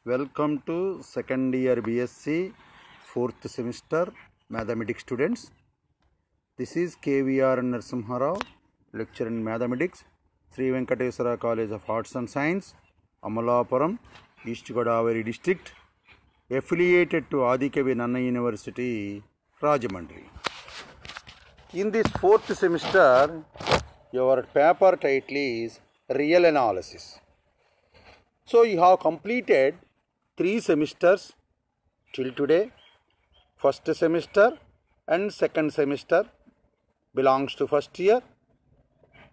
Welcome to second year BSc 4th semester mathematics students. This is KVR Narasimha Rao, lecturer in mathematics, Sri Venkateswara College of Arts and Science, Amalapuram, East Godavari district, affiliated to Adikavi Nanna University, Rajahmundry. In this 4th semester, your paper title is Real Analysis. So you have completed 3 semesters till today. First semester and second semester belongs to first year.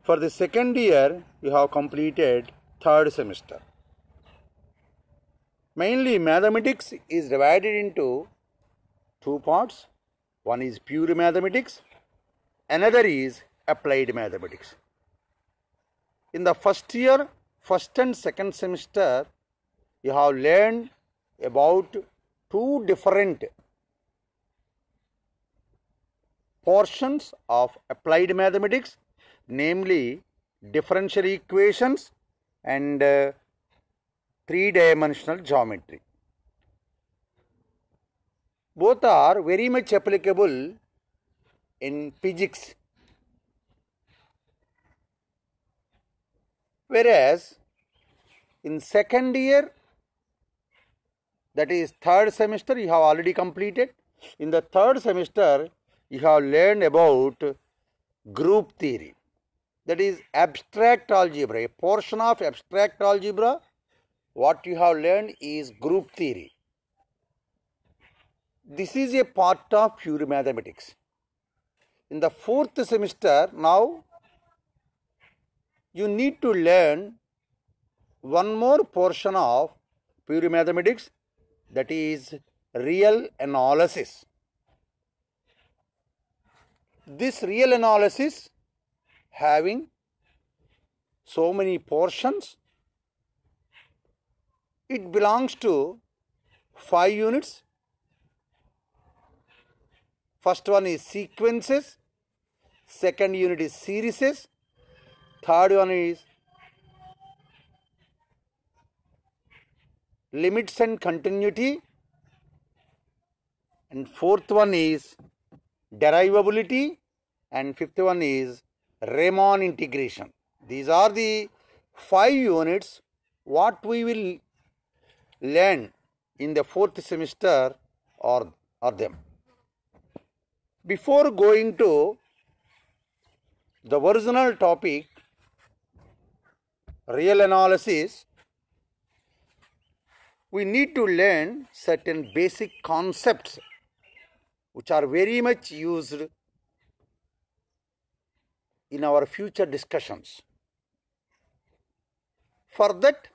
For the second year, you have completed third semester. Mainly mathematics is divided into 2 parts. One is pure mathematics, another is applied mathematics. In the first year, first and second semester, you have learned about 2 different portions of applied mathematics, namely differential equations and 3-dimensional geometry. Both are very much applicable in physics. Whereas in second year, that is third semester, you have already completed. In the third semester, you have learned about group theory. That is abstract algebra. A portion of abstract algebra, what you have learned is group theory. This is a part of pure mathematics. In the 4th semester, now you need to learn one more portion of pure mathematics, that is real analysis. This real analysis having so many portions, it belongs to 5 units. First one is sequences, second unit is series, third one is limits and continuity, and fourth one is derivability, and fifth one is Riemann integration. These are the 5 units what we will learn in the 4th semester or them. Before going to the original topic, real analysis, we need to learn certain basic concepts which are very much used in our future discussions. For that,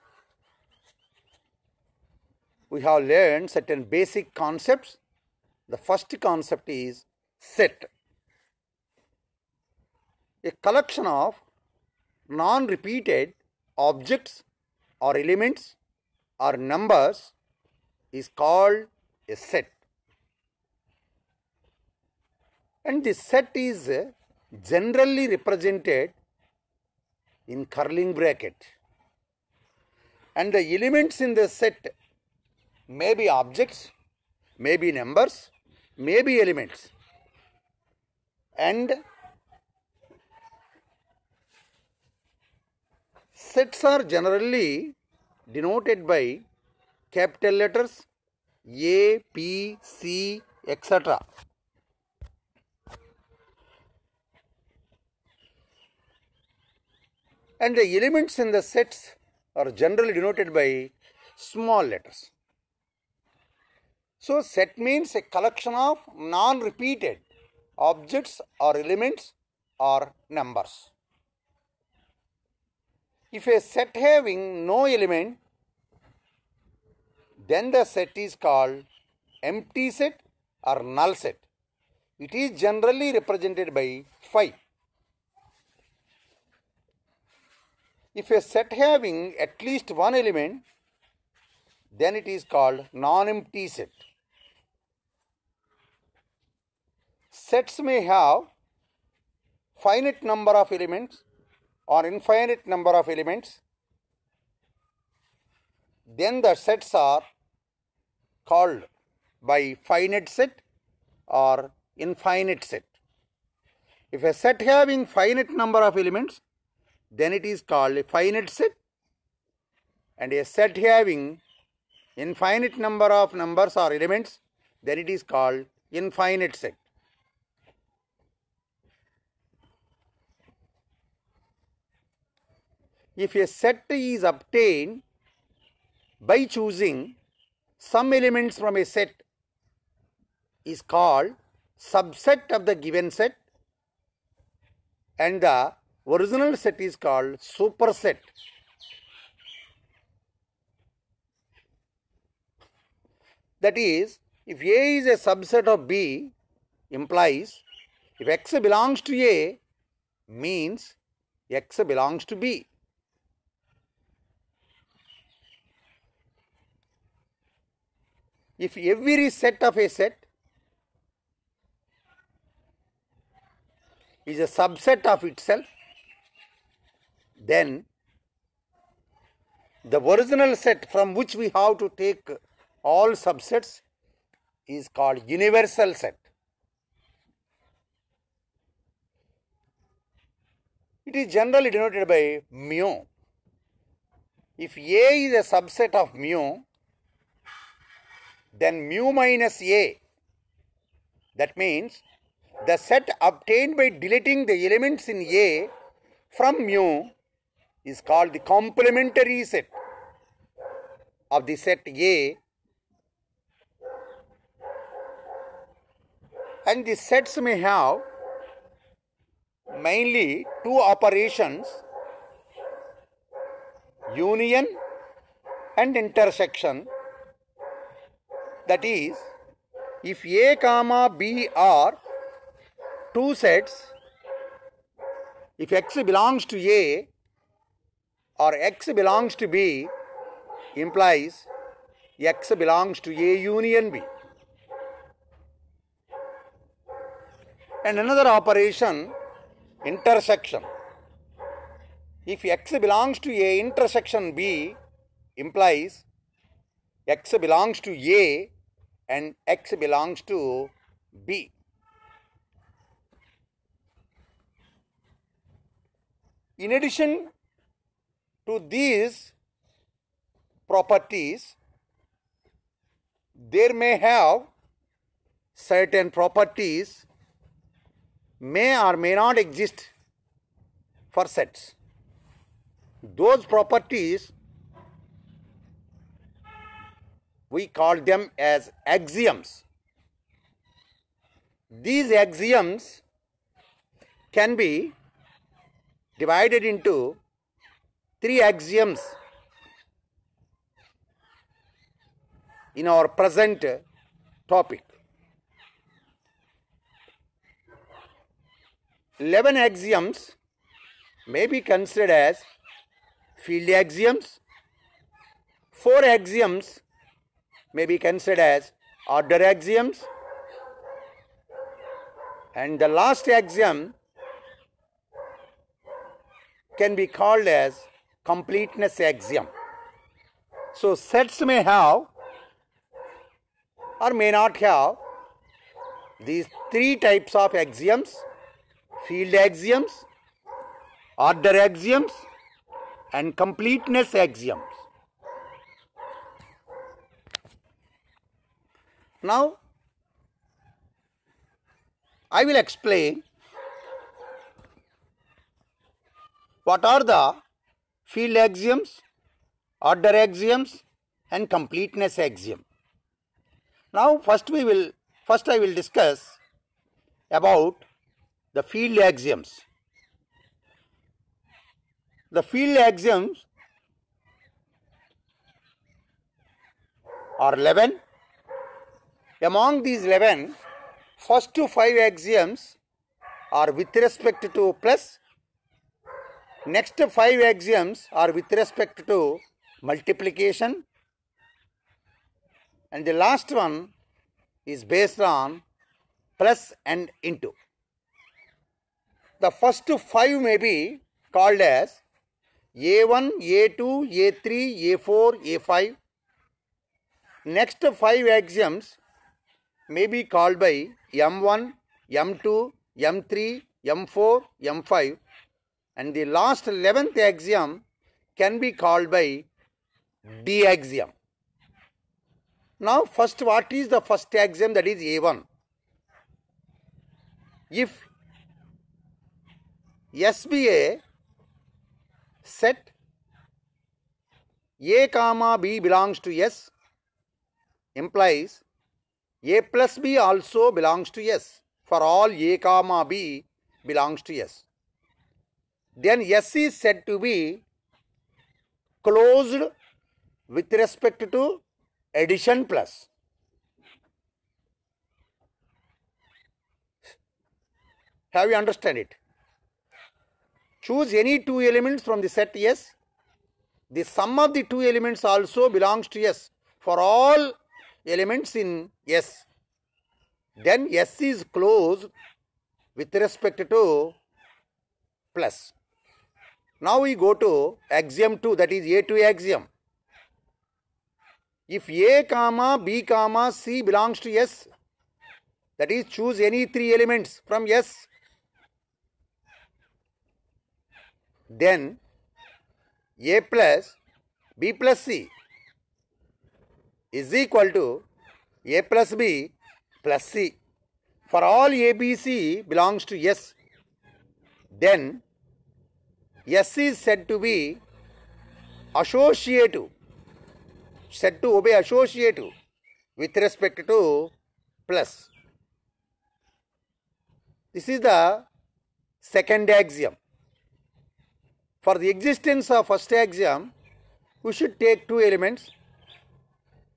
we have learned certain basic concepts. The first concept is set. A collection of non-repeated objects or elements or numbers is called a set. And this set is generally represented in curling bracket. And the elements in the set may be objects, may be numbers, may be elements. And sets are generally denoted by capital letters A, P, C, etc. And the elements in the sets are generally denoted by small letters. So set means a collection of non-repeated objects or elements or numbers. If a set having no element, then the set is called empty set or null set. It is generally represented by 5. If a set having at least one element, then it is called non-empty set. Sets may have finite number of elements or infinite number of elements. then the sets are called by finite set or infinite set. If a set having finite number of elements, then it is called a finite set, and a set having infinite number of numbers or elements, then it is called infinite set. If a set is obtained by choosing some elements from a set, is called subset of the given set, and the original set is called superset. That is, if A is a subset of B, implies if X belongs to A, means X belongs to B. If every set of a set is a subset of itself, then the original set from which we have to take all subsets is called universal set. It is generally denoted by mu. If A is a subset of mu, then mu minus A, that means the set obtained by deleting the elements in A from mu is called the complementary set of the set A, and the sets may have mainly two operations, union and intersection. That is, if A comma B are two sets, if X belongs to A or X belongs to B, implies X belongs to A union B. And another operation, intersection. If X belongs to A intersection B, implies X belongs to A and X belongs to B. In addition to these properties, there may have certain properties may or may not exist for sets. Those properties, we call them as axioms. These axioms can be divided into three axioms in our present topic. 11 axioms may be considered as field axioms. 4 axioms may be considered as order axioms, and the last axiom can be called as completeness axiom. So sets may have or may not have these three types of axioms: field axioms, order axioms, and completeness axioms. Now, I will explain what are the field axioms, order axioms, and completeness axiom. Now, first I will discuss about the field axioms. The field axioms are 11. Among these 11, first 5 axioms are with respect to plus, next 5 axioms are with respect to multiplication, and the last one is based on plus and into. The first 5 may be called as A1, A2, A3, A4, A5. Next 5 axioms may be called by M1, M2, M3, M4, M5, and the last 11th axiom can be called by D axiom. Now first, what is the first axiom? That is A1. If S be a set A comma B belongs to S, implies A plus B also belongs to S for all A comma B belongs to S. Then S is said to be closed with respect to addition plus. Have you understand it? Choose any two elements from the set S. The sum of the two elements also belongs to S for all elements in S. Then S is closed with respect to plus. Now we go to axiom 2, that is A2 axiom. If A comma B comma C belongs to S, that is choose any three elements from S, then A plus B plus C is equal to A plus B plus C for all A, B, C belongs to S. Then S is said to be associative, said to obey associative with respect to plus. This is the second axiom. For the existence of first axiom, we should take two elements.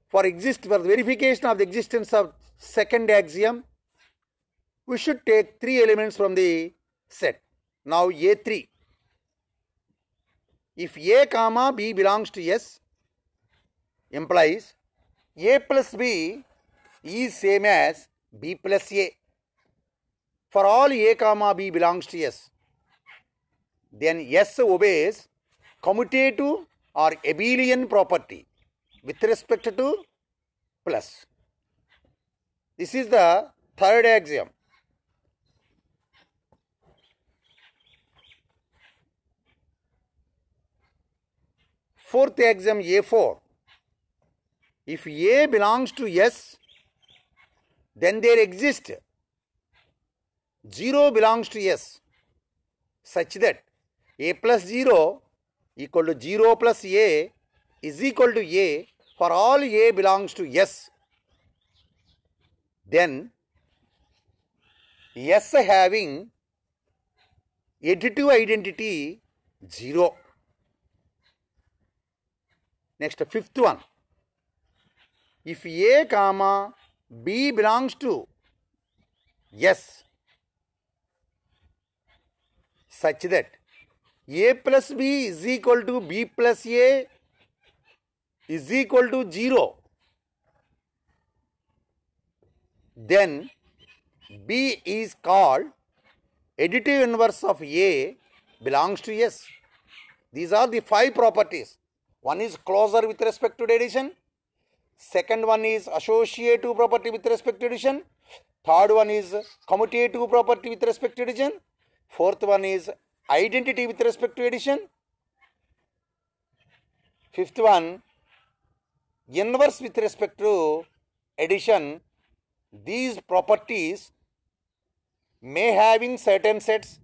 For the verification of the existence of second axiom, we should take three elements from the set. Now A3. If A comma B belongs to S, implies A plus B is same as B plus A for all A comma B belongs to S. Then S obeys commutative or abelian property with respect to plus. This is the third axiom. Fourth axiom A4. If A belongs to S, then there exists 0 belongs to S such that A plus 0 equal to 0 plus A is equal to A for all A belongs to S. Then S having additive identity 0. Next, fifth one. If A comma B belongs to S such that A plus B is equal to B plus A is equal to 0, then B is called additive inverse of A belongs to S. These are the 5 properties. One is closure with respect to addition. Second one is associative property with respect to addition. Third one is commutative property with respect to addition. Fourth one is identity with respect to addition. Fifth one, inverse with respect to addition. These properties may having certain sets.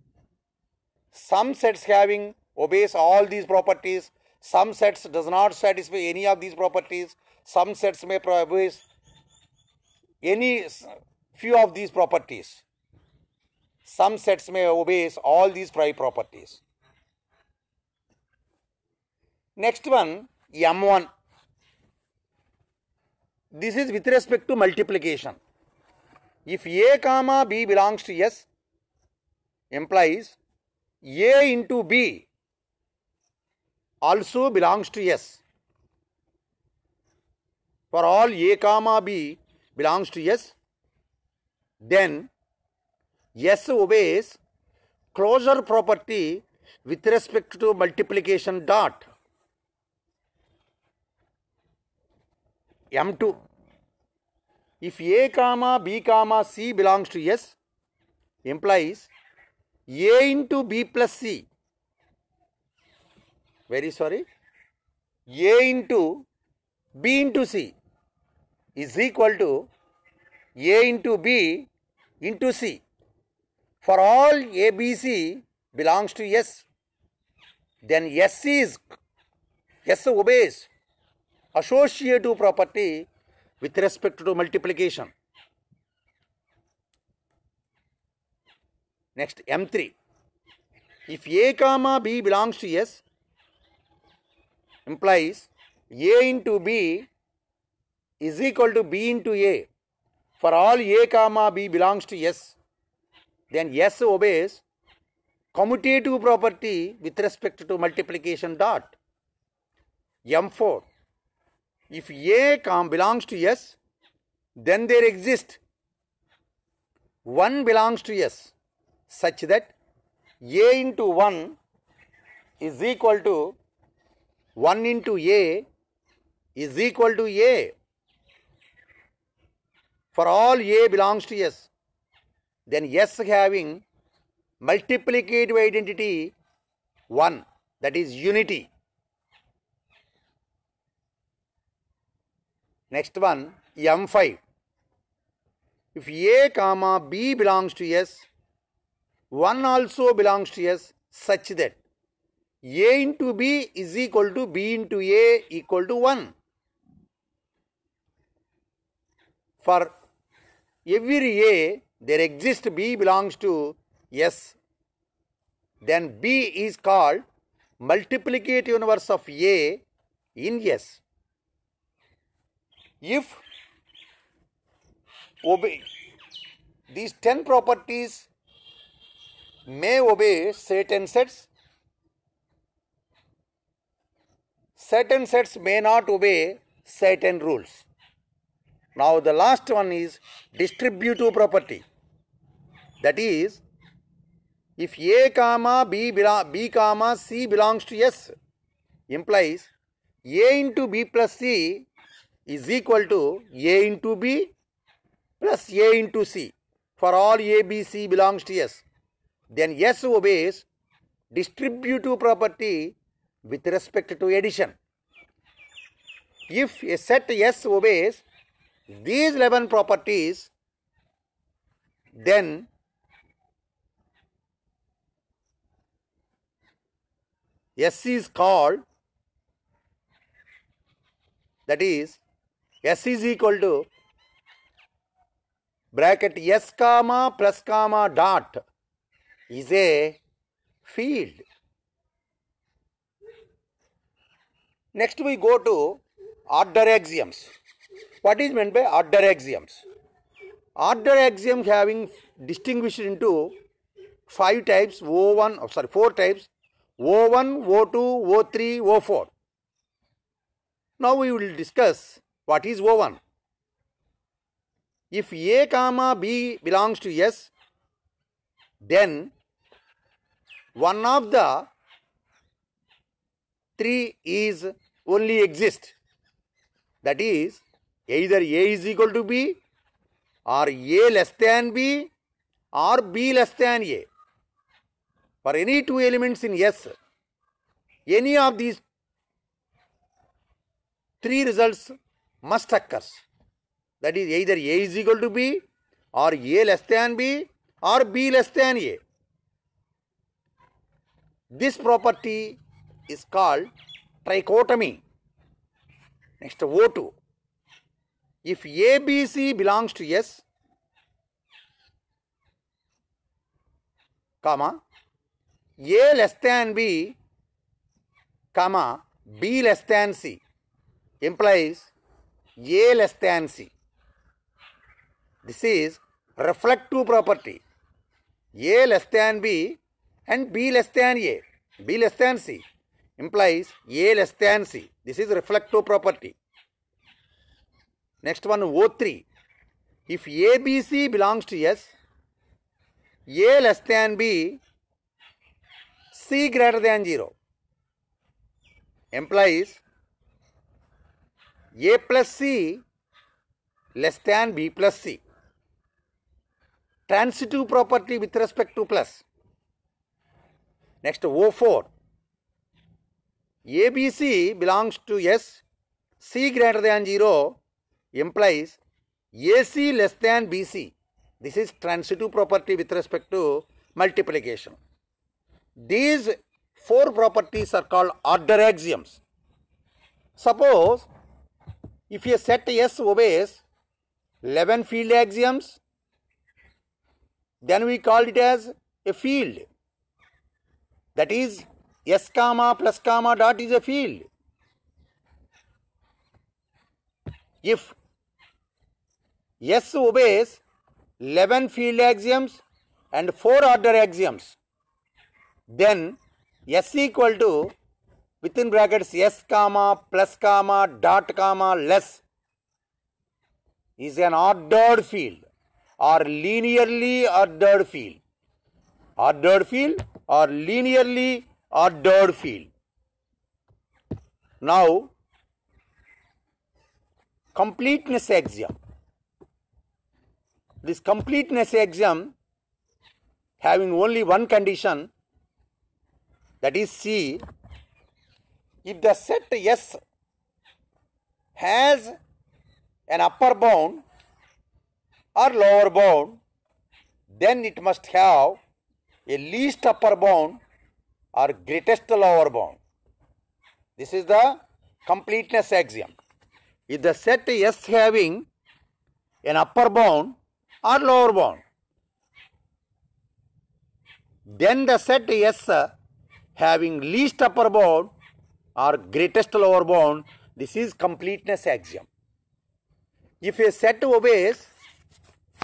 Some sets having obeys all these properties. Some sets does not satisfy any of these properties. Some sets may obey any few of these properties. Some sets may obey all these 5 properties. Next one, M1. This is with respect to multiplication. If A comma B belongs to S, implies A into B also belongs to S. For all A comma B belongs to S, then S obeys closure property with respect to multiplication dot. M2. If A comma B comma C belongs to S, implies A into B plus C. Very sorry. A into B into C is equal to A into B into C. For all ABC belongs to S, then S obeys associative property with respect to multiplication. Next, M3. If A comma B belongs to S, implies A into B is equal to B into A. For all A comma B belongs to S, then S obeys commutative property with respect to multiplication dot. M4. If A belongs to S, then there exists 1 belongs to S, such that A into 1 is equal to 1 into A is equal to A. For all A belongs to S, then S having multiplicative identity 1, that is unity. Next one, M5. If A comma B belongs to S, 1 also belongs to S, such that A into B is equal to B into A equal to 1. For every A, there exists B belongs to S, then B is called multiplicative inverse of A in S. If these 10 properties may obey certain sets may not obey certain rules. Now the last one is distributive property. That is, if A comma B comma C belongs to S, implies A into B plus C is equal to A into B plus A into C. For all A, B, C belongs to S, then S obeys distributive property with respect to addition. If a set S obeys these 11 properties, then S is called, that is, S is equal to bracket S comma plus comma dot is a field. Next we go to order axioms. What is meant by order axioms? Order axiom having distinguished into 4 types, O1, O2, O3, O4. Now we will discuss what is O1. If A comma B belongs to S, then one of the 3 is only exist. That is, either A is equal to B, or A less than B, or B less than A. For any 2 elements in S, any of these 3 results must occur. That is, either A is equal to B, or A less than B, or B less than A. This property is called trichotomy. Next, O2. If ABC belongs to S, comma, A less than B, comma, B less than C, implies A less than C. This is reflective property. A less than B and B less than A, B less than C, implies A less than C. This is reflective property. Next one, O3. If ABC belongs to S, A less than B, C greater than 0 implies A plus C less than B plus C. Transitive property with respect to plus. Next, O4. ABC belongs to S. C greater than 0 implies AC less than BC. This is transitive property with respect to multiplication. These four properties are called order axioms. Suppose if a set S obeys 11 field axioms, then we call it as a field. That is, S comma plus comma dot is a field. If S obeys 11 field axioms and 4 order axioms, then S equal to within brackets S comma plus comma dot comma less is an ordered field or linearly ordered field. Ordered field or linearly ordered field. Now, completeness axiom. This completeness axiom having only one condition, that is C. If the set S has an upper bound or lower bound, then it must have a least upper bound or greatest lower bound. This is the completeness axiom. If the set S having an upper bound or lower bound, then the set S having least upper bound or greatest lower bound, this is completeness axiom. If a set obeys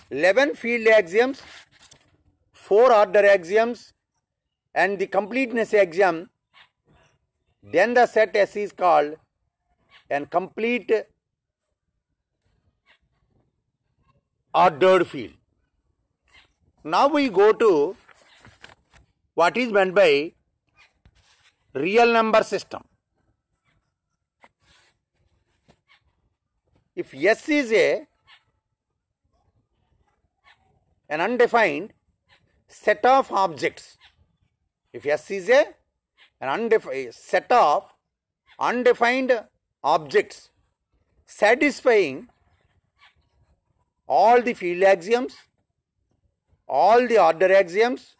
11 field axioms, 4 order axioms and the completeness axiom, then the set S is called an complete ordered field. Now we go to what is meant by real number system. If S is an undefined set of objects, if S is an set of undefined objects satisfying all the field axioms, all the order axioms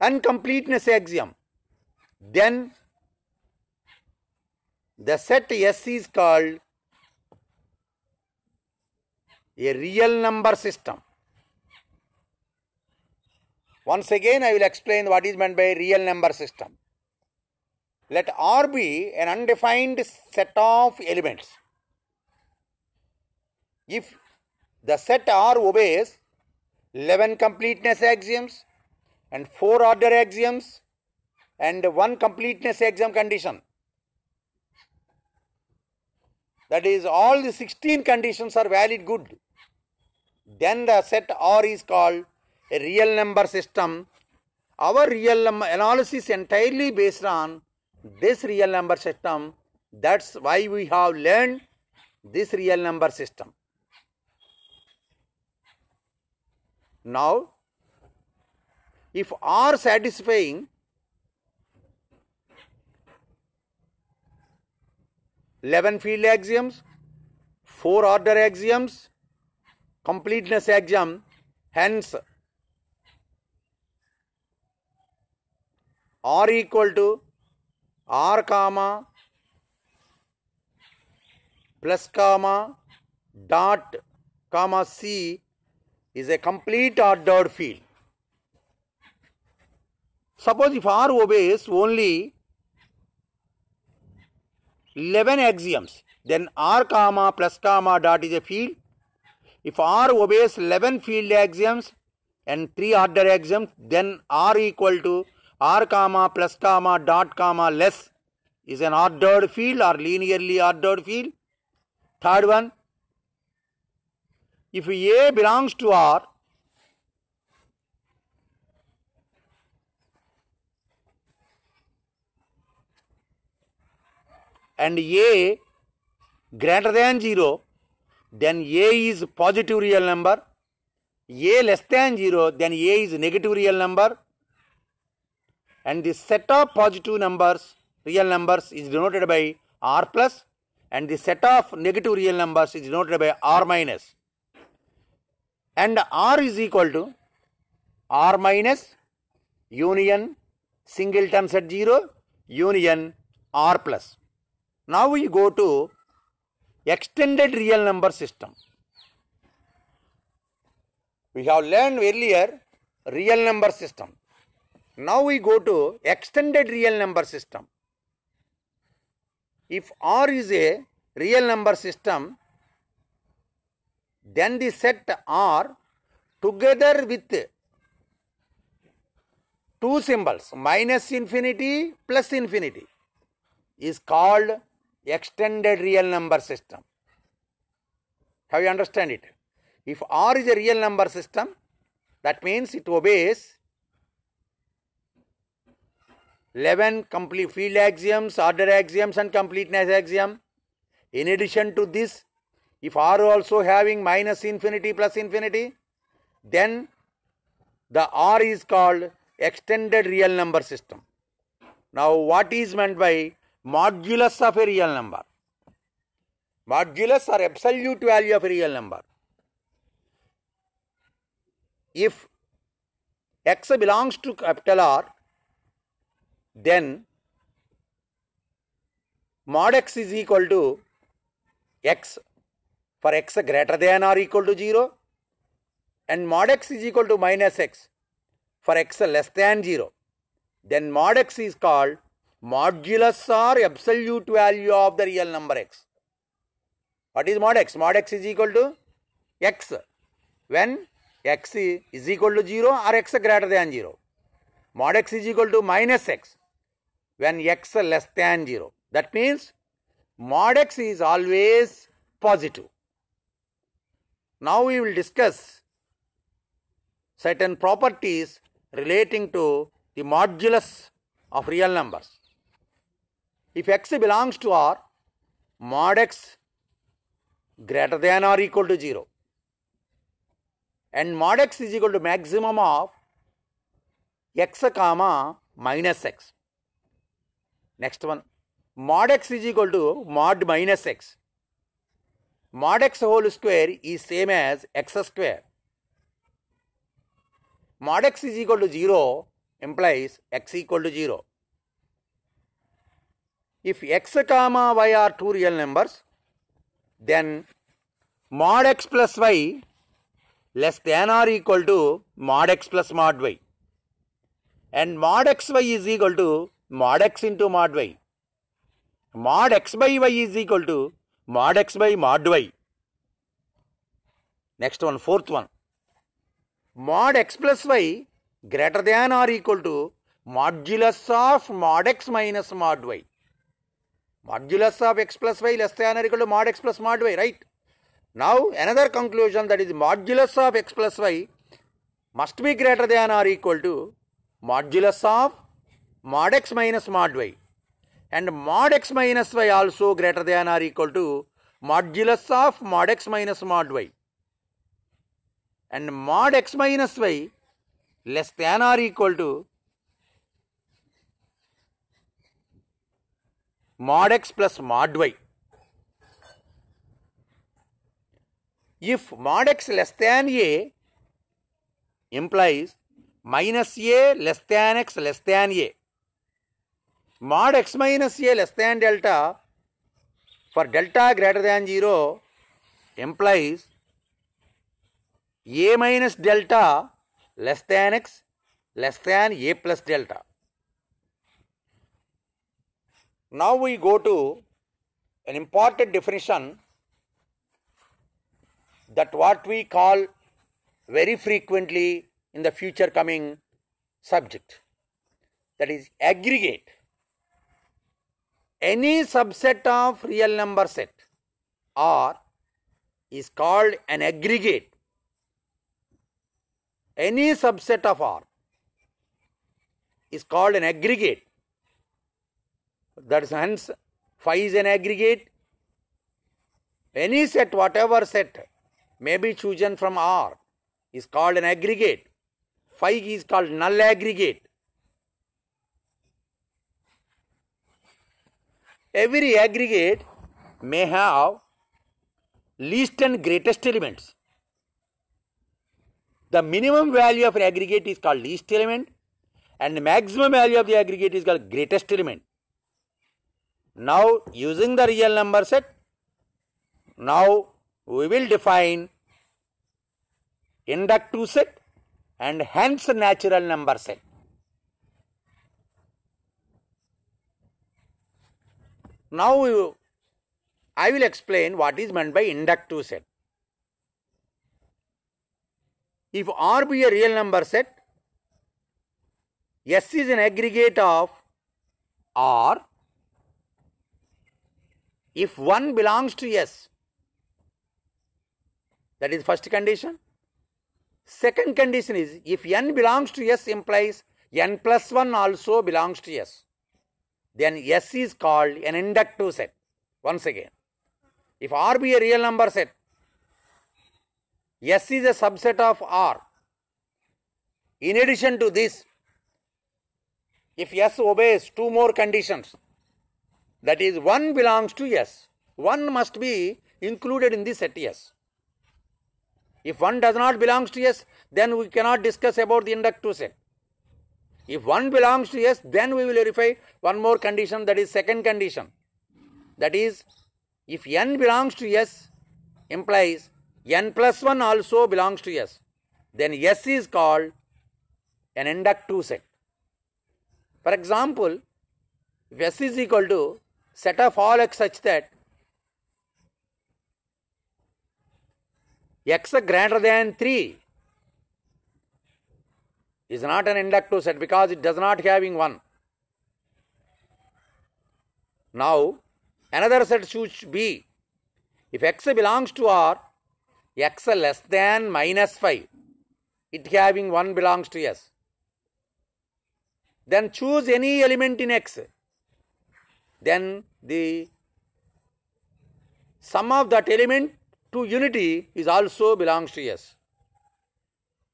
and completeness axiom, then the set S is called a real number system. Once again I will explain what is meant by real number system. Let R be an undefined set of elements. If the set R obeys 11 completeness axioms and 4 order axioms and 1 completeness axiom condition, that is, all the 16 conditions are valid good, then the set R is called a real number system. Our real number analysis entirely based on this real number system. That's why we have learned this real number system. Now, if R satisfying 11 field axioms, 4 order axioms, completeness axiom, hence R equal to R comma plus comma dot comma C is a complete ordered field. Suppose if R obeys only 11 axioms, then R comma plus comma dot is a field. If R obeys 11 field axioms and 3 order axioms, then R equal to R comma plus comma dot comma less is an ordered field or linearly ordered field. Third one, if A belongs to R, and A greater than 0, then A is positive real number. A less than 0, then A is negative real number. And the set of positive numbers, real numbers, is denoted by R plus, and the set of negative real numbers is denoted by R minus. And R is equal to R minus union singleton set 0 union R plus. Now we go to extended real number system. We have learned earlier real number system. Now we go to extended real number system. If R is a real number system, then the set R together with two symbols minus infinity plus infinity is called extended real number system. Have you understand it? If R is a real number system, that means it obeys 11 complete field axioms, order axioms and completeness axiom. In addition to this, if R also having minus infinity plus infinity, then the R is called extended real number system. Now what is meant by modulus of a real number? Modulus or absolute value of a real number. If x belongs to capital R, then mod x is equal to x for x greater than or equal to 0, and mod x is equal to minus x for x less than 0. Then mod x is called modulus or absolute value of the real number x. What is mod x? Mod x is equal to x when x is equal to 0 or x greater than 0. Mod x is equal to minus x when x less than 0. That means mod x is always positive. Now we will discuss certain properties relating to the modulus of real numbers. If x belongs to R, mod x greater than or equal to 0, and mod x is equal to maximum of x comma minus x. Next one, mod x is equal to mod minus x. Mod x whole square is same as x square. Mod x is equal to 0 implies x equal to 0. If x comma y are two real numbers, then mod x plus y less than or equal to mod x plus mod y. And mod xy is equal to mod x into mod y. Mod x by y is equal to mod x by mod y. Next one, fourth one. Mod x plus y greater than or equal to modulus of mod x minus mod y. Modulus of x plus y less than or equal to mod x plus mod y, right? Now another conclusion, that is modulus of x plus y must be greater than or equal to modulus of mod x minus mod y, and mod x minus y also greater than or equal to modulus of mod x minus mod y, and mod x minus y less than or equal to mod x plus mod y. If mod x less than a implies minus a less than x less than a. Mod x minus a less than delta for delta greater than 0 implies a minus delta less than x less than a plus delta. Now we go to an important definition, that what we call very frequently in the future coming subject, that is aggregate. Any subset of real number set R is called an aggregate. Any subset of R is called an aggregate. That is hence Phi is an aggregate. Any set, whatever set may be chosen from R is called an aggregate. Phi is called null aggregate. Every aggregate may have least and greatest elements. The minimum value of an aggregate is called least element and the maximum value of the aggregate is called greatest element. Now, using the real number set, now we will define inductive set and hence natural number set. Now I will explain what is meant by inductive set. If R be a real number set, S is an aggregate of R. If 1 belongs to S, that is first condition. Second condition is if N belongs to S implies N plus 1 also belongs to S. Then S is called an inductive set. Once again, if R be a real number set, S is a subset of R. In addition to this, if S obeys two more conditions, that is 1 belongs to S, 1 must be included in the set S. If 1 does not belong to S, then we cannot discuss about the inductive set. If 1 belongs to S, then we will verify one more condition, that is second condition. That is, if N belongs to S implies N plus 1 also belongs to S, then S is called an inductive set. For example, if S is equal to set of all x such that x greater than 3 is not an inductive set because it does not having 1. Now, another set should be if x belongs to R, x less than minus 5, it having 1 belongs to S. Then choose any element in X. Then the sum of that element to unity is also belongs to S.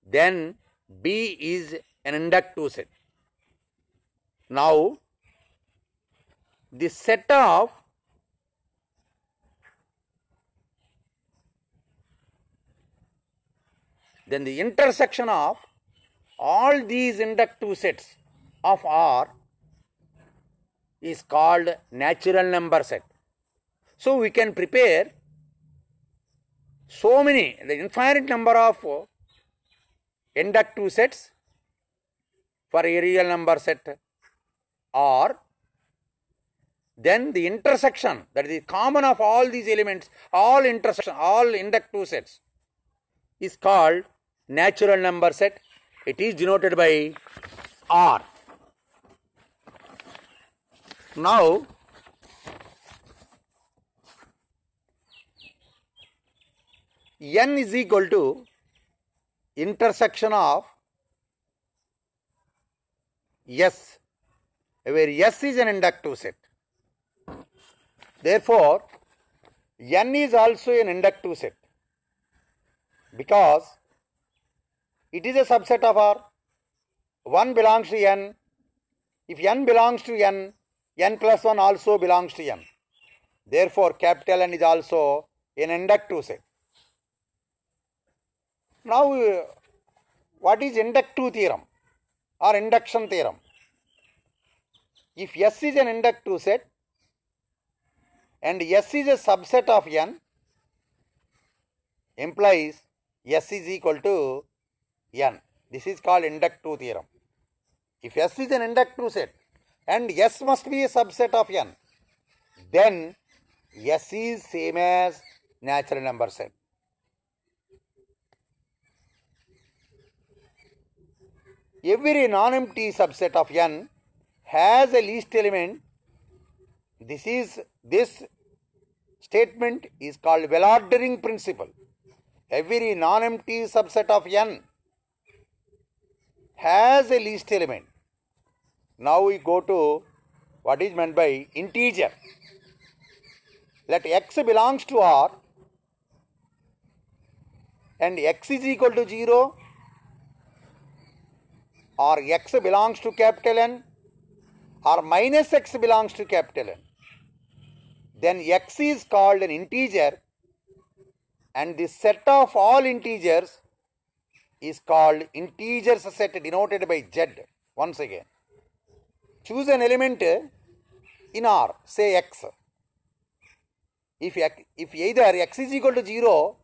Then B is an inductive set. Now, the set of then the intersection of all these inductive sets of R is called natural number set. So we can prepare so many, the infinite number of inductive sets for a real number set R. Then the intersection, that is the common of all these elements, all intersection, all inductive sets is called natural number set. It is denoted by R. Now, N is equal to intersection of S, where S is an inductive set. Therefore, N is also an inductive set because it is a subset of R. 1 belongs to N. If N belongs to N, N plus 1 also belongs to N. Therefore, capital N is also an inductive set. Now, what is inductive theorem or induction theorem? If S is an inductive set and S is a subset of N, implies S is equal to N. This is called inductive theorem. If S is an inductive set and S must be a subset of N, then S is same as natural number set. Every non-empty subset of N has a least element. This statement is called well-ordering principle. Every non-empty subset of N has a least element. Now we go to what is meant by integer. let x belongs to R and x is equal to 0, or x belongs to capital N, or minus x belongs to capital N, then x is called an integer and the set of all integers is called integers set denoted by Z. Once again, choose an element in R, say x. If either x is equal to 0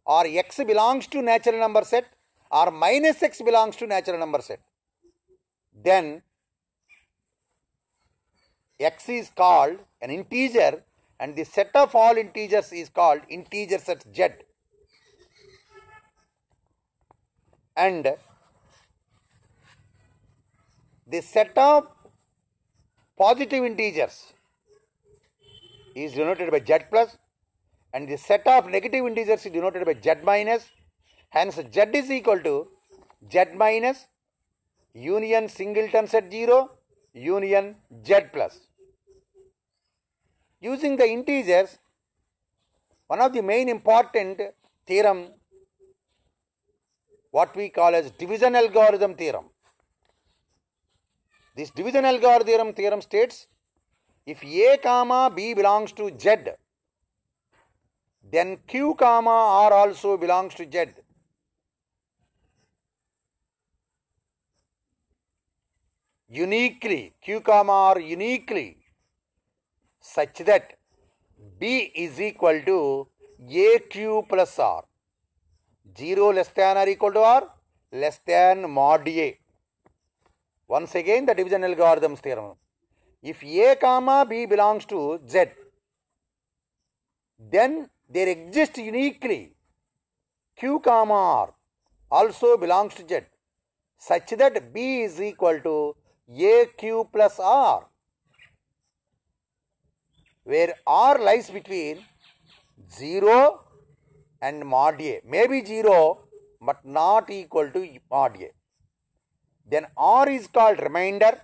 or x belongs to natural number set or minus x belongs to natural number set, then x is called an integer and the set of all integers is called integer set Z. And the set of positive integers is denoted by Z plus, and the set of negative integers is denoted by Z minus. Hence, Z is equal to Z minus union singleton set 0 union Z plus. Using the integers, one of the main important theorem, what we call as division algorithm theorem. This division algorithm theorem states, if A comma B belongs to Z, then Q comma R also belongs to Z. Uniquely, Q comma R uniquely, such that B is equal to AQ plus R. 0 less than or equal to R, less than mod A. Once again, the division algorithm theorem. If A comma B belongs to Z, then there exists uniquely Q comma R also belongs to Z, such that B is equal to AQ plus R, where R lies between 0 and mod A, may be 0 but not equal to mod A. Then R is called remainder,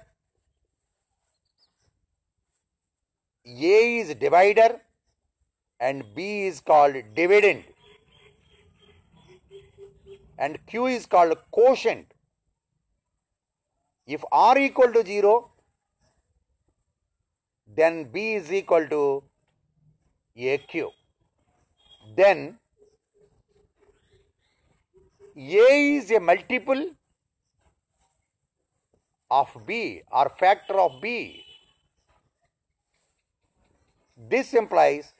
A is divider, and B is called dividend, and Q is called quotient. If R equal to 0, then B is equal to AQ. Then A is a multiple of B or factor of B. This implies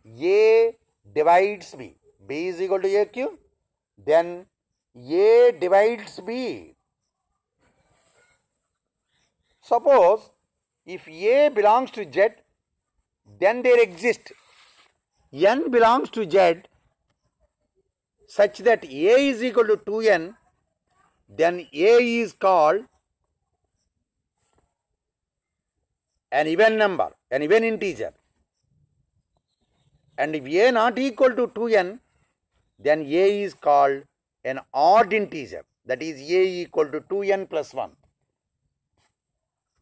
A divides B. B is equal to AQ. Then A divides B. Suppose if A belongs to Z, then there exists N belongs to Z such that A is equal to 2N, then A is called an even number, an even integer. And if A not equal to 2N, then A is called an odd integer, that is A equal to 2N plus 1.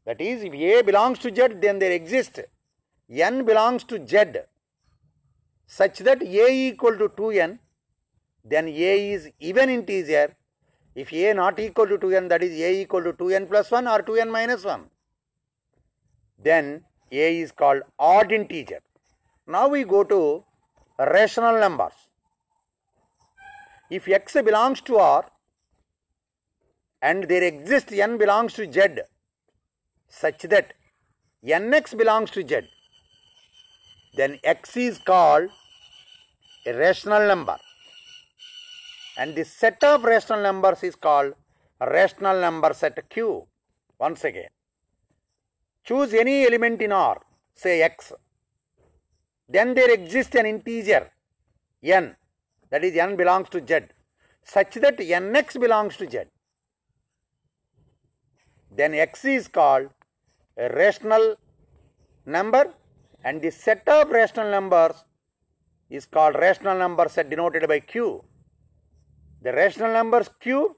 That is, if A belongs to Z, then there exists N belongs to Z such that A equal to 2N, then A is even integer. If A not equal to 2N, that is A equal to 2N plus 1 or 2N minus 1, then A is called odd integer. Now we go to rational numbers. If X belongs to R and there exists N belongs to Z such that Nx belongs to Z, then X is called a rational number, and the set of rational numbers is called rational number set Q. Once again, choose any element in R, say X, then there exists an integer N, that is N belongs to Z, such that Nx belongs to Z. Then X is called a rational number, and the set of rational numbers is called rational number set denoted by Q. The rational numbers Q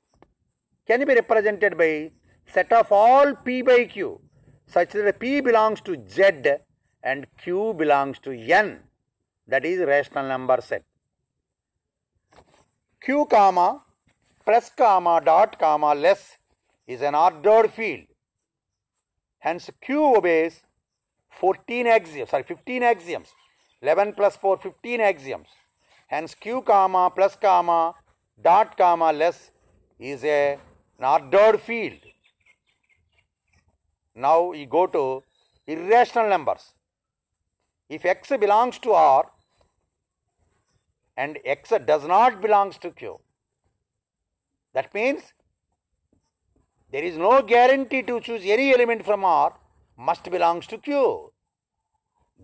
can be represented by set of all P by Q such that P belongs to Z and Q belongs to N. that is rational number set. Q comma plus comma dot comma less is an ordered field. Hence Q obeys 15 axioms. 11 plus 4, 15 axioms. Hence Q comma plus comma dot comma less is an ordered field. Now we go to irrational numbers. If X belongs to R and X does not belong to Q, that means there is no guarantee to choose any element from R must belongs to Q.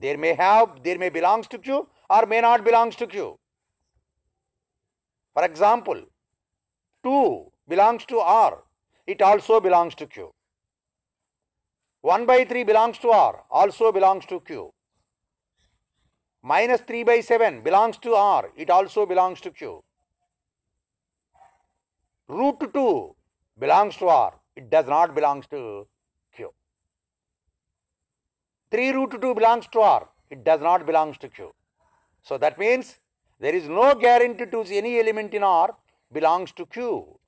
There may belongs to Q or may not belongs to Q. For example, 2 belongs to R, it also belongs to Q. 1 by 3 belongs to R, also belongs to Q. Minus 3 by 7 belongs to R, it also belongs to Q. Root 2 belongs to R, it does not belong to Q. 3 root 2 belongs to R, it does not belong to Q. So that means there is no guarantee to any element in R belongs to Q.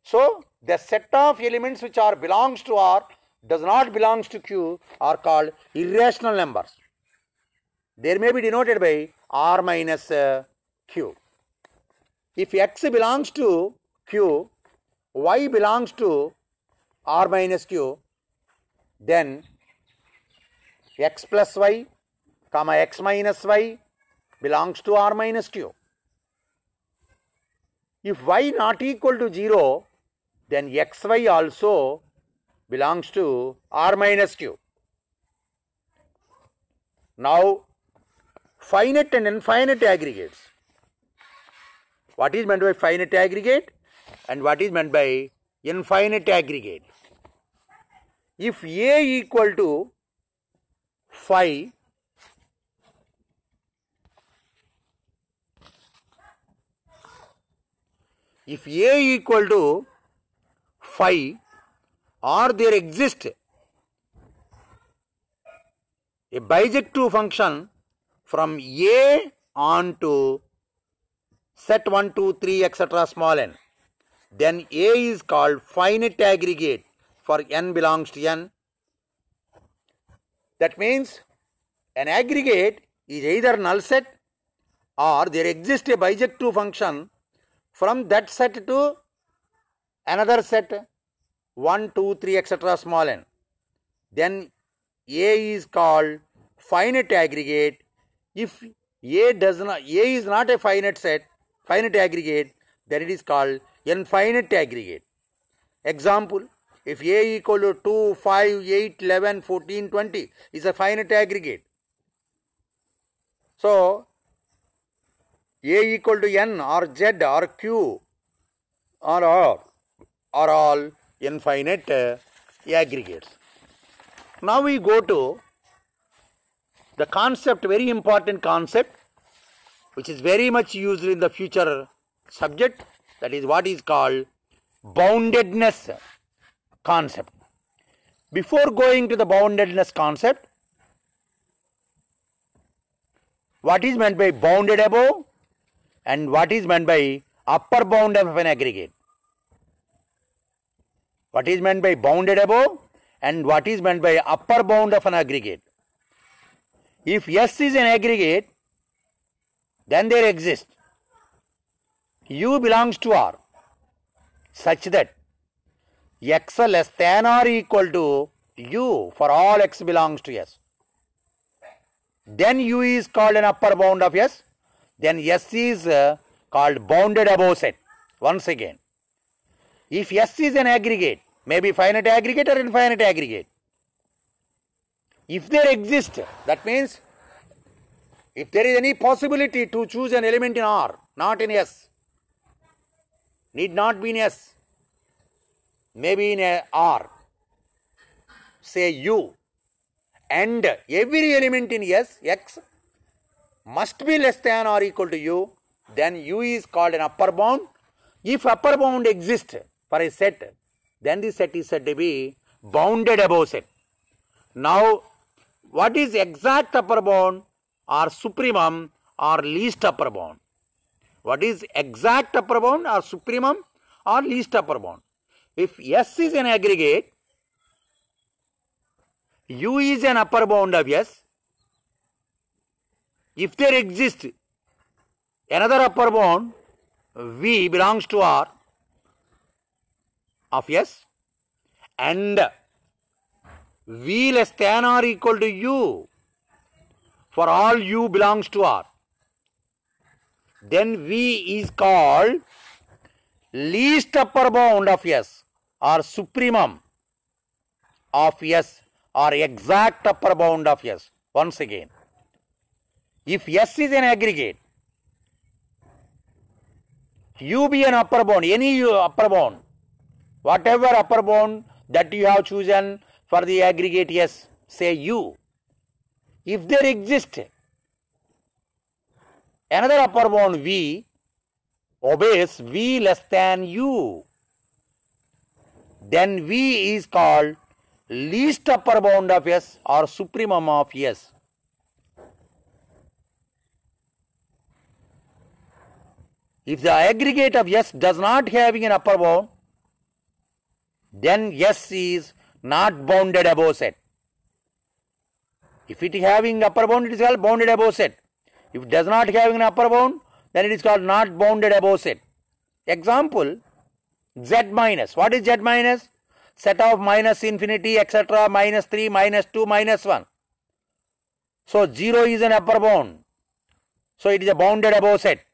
So the set of elements which are belongs to R does not belongs to Q are called irrational numbers. They may be denoted by R minus Q. If X belongs to Q, Y belongs to R minus Q, then X plus Y, comma X minus Y belongs to R minus Q. If Y not equal to 0, then XY also belongs to R minus Q. Now, finite and infinite aggregates. What is meant by finite aggregate and what is meant by infinite aggregate? If A equal to phi, if A equal to phi, or there exists a bijective function from A on to set 1, 2, 3, etc. small n, then A is called finite aggregate for n belongs to n. That means an aggregate is either null set or there exists a bijective function from that set to another set 1, 2, 3, etc. small n. Then A is called finite aggregate. If A is not a finite aggregate, then it is called infinite aggregate. Example, if A equal to 2, 5, 8, 11, 14, 20 is a finite aggregate. So, A equal to n or z or q or r are all infinite aggregates. Now we go to the concept, very important concept, which is very much used in the future subject, that is what is called boundedness concept. Before going to the boundedness concept, what is meant by bounded above and what is meant by upper bound of an aggregate? What is meant by bounded above and what is meant by upper bound of an aggregate? If S is an aggregate, then there exists U belongs to R such that X less than or equal to U for all X belongs to S. Then U is called an upper bound of S. Then S is called bounded above set. Once again, if S is an aggregate, maybe finite aggregate or infinite aggregate, if there exists, that means if there is any possibility to choose an element in R, not in S, need not be in S, maybe in a R, say U, and every element in S, X, must be less than or equal to U, then U is called an upper bound. If upper bound exists for a set, then the set is said to be bounded above set. Now, what is exact upper bound or supremum or least upper bound. What is exact upper bound or supremum or least upper bound? If S is an aggregate, U is an upper bound of S. If there exists another upper bound, V belongs to R of S, and V less than or equal to U for all U belongs to R, then V is called least upper bound of S or supremum of S or exact upper bound of S. Once again, if S is an aggregate, U be an upper bound, any upper bound, whatever upper bound that you have chosen for the aggregate S, say U. If there exists another upper bound V obeys V less than U, then V is called least upper bound of S or supremum of S. If the aggregate of S does not having an upper bound, then S is not bounded above set. If it is having upper bound, it is called bounded above set. If it does not having an upper bound, then it is called not bounded above set. Example, Z minus. What is Z minus? Set of minus infinity, etc., minus 3, minus 2, minus 1. So 0 is an upper bound. So it is a bounded above set.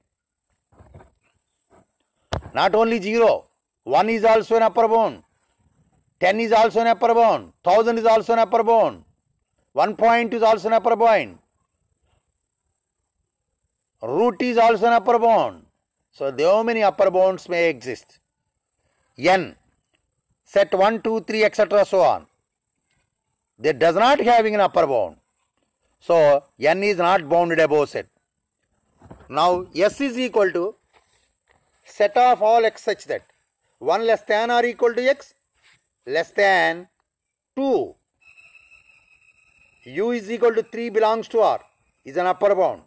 Not only 0, 1 is also an upper bound, 10 is also an upper bound, 1000 is also an upper bound, 1 point is also an upper bound, root is also an upper bound. So there are many upper bounds may exist. N, set 1, 2, 3, etc., so on. That does not having an upper bound. So N is not bounded above set. Now S is equal to set of all x such that 1 less than or equal to x less than 2. U is equal to 3 belongs to R is an upper bound.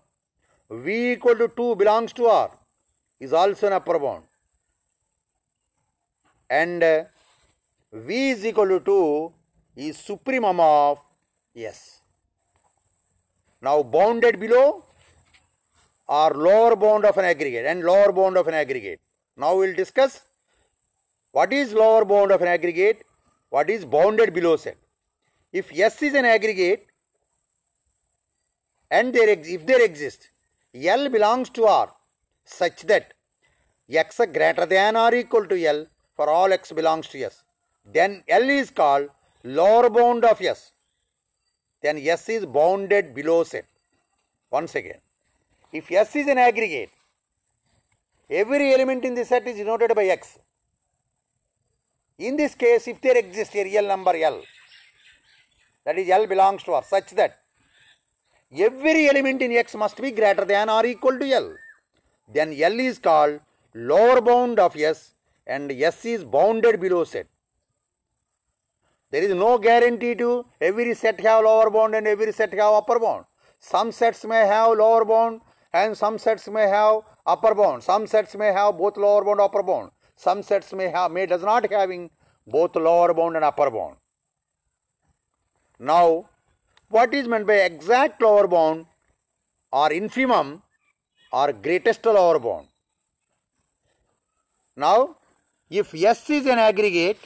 V equal to 2 belongs to R is also an upper bound. And V is equal to 2 is supremum of S. Now bounded below are lower bound of an aggregate and lower bound of an aggregate. Now we will discuss what is lower bound of an aggregate, what is bounded below set. If S is an aggregate and if there exists L belongs to R such that x greater than or equal to L for all x belongs to S, then L is called lower bound of S. Then S is bounded below set. Once again, if S is an aggregate, every element in the set is denoted by X. In this case, if there exists a real number L, that is L belongs to R, such that every element in X must be greater than or equal to L, then L is called lower bound of S and S is bounded below set. There is no guarantee to every set have lower bound and every set have upper bound. Some sets may have lower bound and some sets may have upper bound. Some sets may have both lower bound and upper bound. Some sets may does not having both lower bound and upper bound. Now, what is meant by exact lower bound or infimum or greatest lower bound? Now, if S is an aggregate,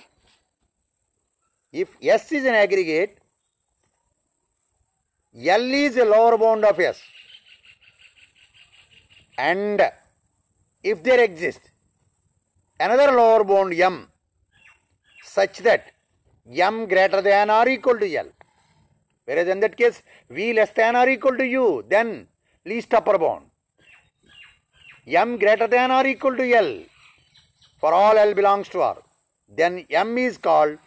L is a lower bound of S, and if there exists another lower bound M such that M greater than or equal to L, whereas in that case V less than or equal to U, then least upper bound. M greater than or equal to L for all L belongs to R, then M is called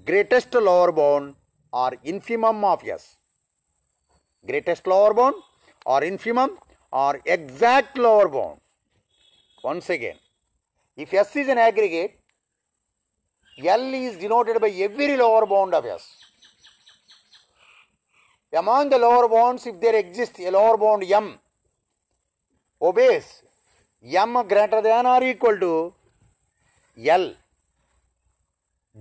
greatest lower bound or infimum of S. Greatest lower bound or infimum or exact lower bound. Once again, if S is an aggregate, L is denoted by every lower bound of S. Among the lower bounds, if there exists a lower bound M obeys m greater than or equal to L,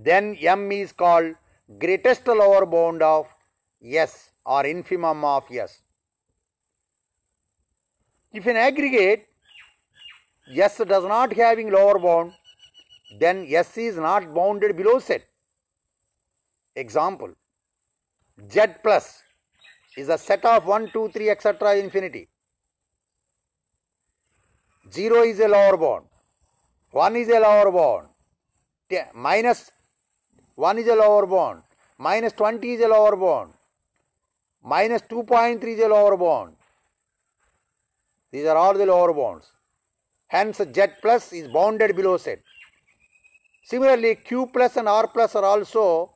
then m is called greatest lower bound of S or infimum of S. If an aggregate S does not having lower bound, then S is not bounded below set. Example, Z plus is a set of 1, 2, 3, etc. infinity. 0 is a lower bound, 1 is a lower bound, minus 1 is a lower bound, minus 20 is a lower bound, minus 2.3 is a lower bound. These are all the lower bounds. Hence, Z plus is bounded below set. Similarly, Q plus and R plus are also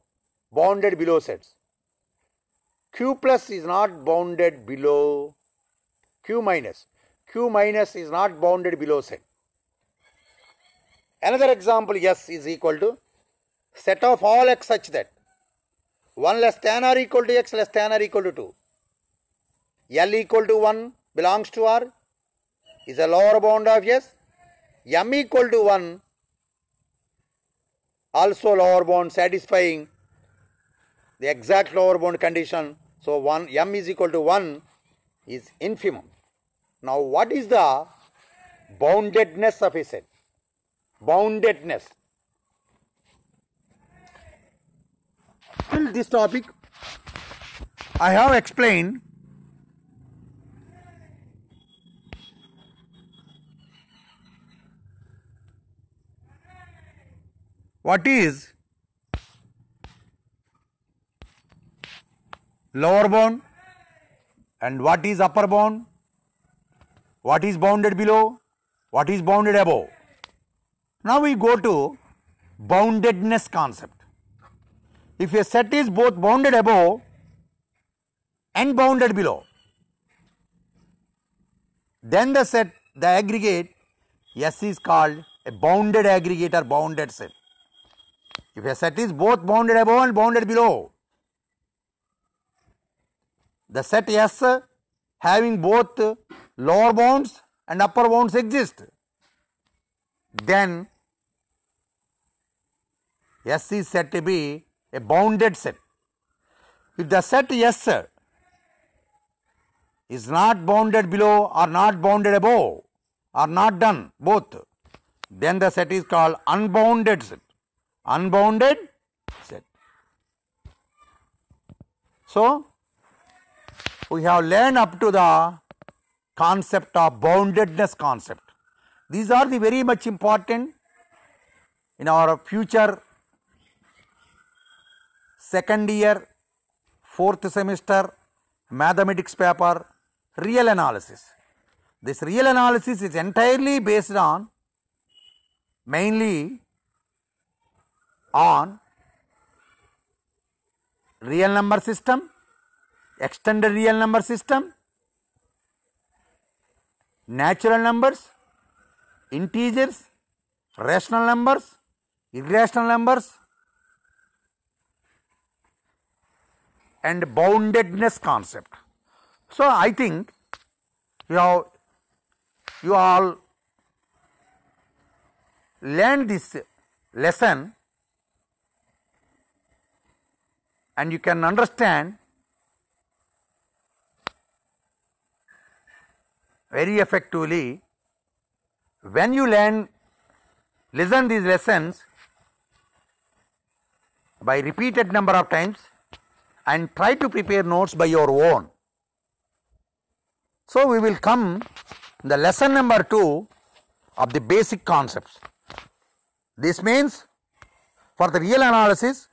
bounded below sets. Q plus is not bounded below Q minus. Q minus is not bounded below set. Another example, S is equal to set of all x such that 1 less than or equal to x less than or equal to 2. L equal to 1 belongs to R, is a lower bound of S. M equal to 1 also lower bound satisfying the exact lower bound condition. So, m is equal to 1 is infimum. Now, what is the boundedness of a set? Boundedness. Till this topic, I have explained what is lower bound and what is upper bound, what is bounded below, what is bounded above. Now we go to boundedness concept. If a set is both bounded above and bounded below, then the set, the aggregate S is called a bounded aggregate or bounded set. If a set is both bounded above and bounded below, the set S having both lower bounds and upper bounds exist, then S is said to be a bounded set. If the set S is not bounded below or not bounded above or not done both, then the set is called unbounded set. Unbounded set. So, we have learned up to the concept of boundedness concept. These are the very much important in our future second year, 4th semester mathematics paper, real analysis. This real analysis is entirely based on, mainly on real number system, extended real number system, natural numbers, integers, rational numbers, irrational numbers, and boundedness concept. So, I think you all learned this lesson and you can understand very effectively. When you listen these lessons by repeated number of times and try to prepare notes by your own. So, we will come the lesson number 2 of the basic concepts. This means for the real analysis,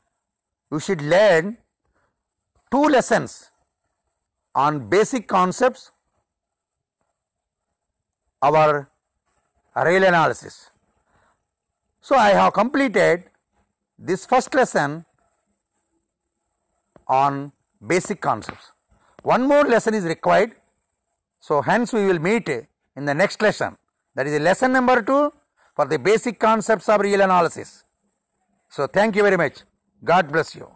you should learn 2 lessons on basic concepts, our real analysis. So, I have completed this first lesson on basic concepts. One more lesson is required. So, hence we will meet in the next lesson, that is lesson number 2 for the basic concepts of real analysis. So, thank you very much. God bless you.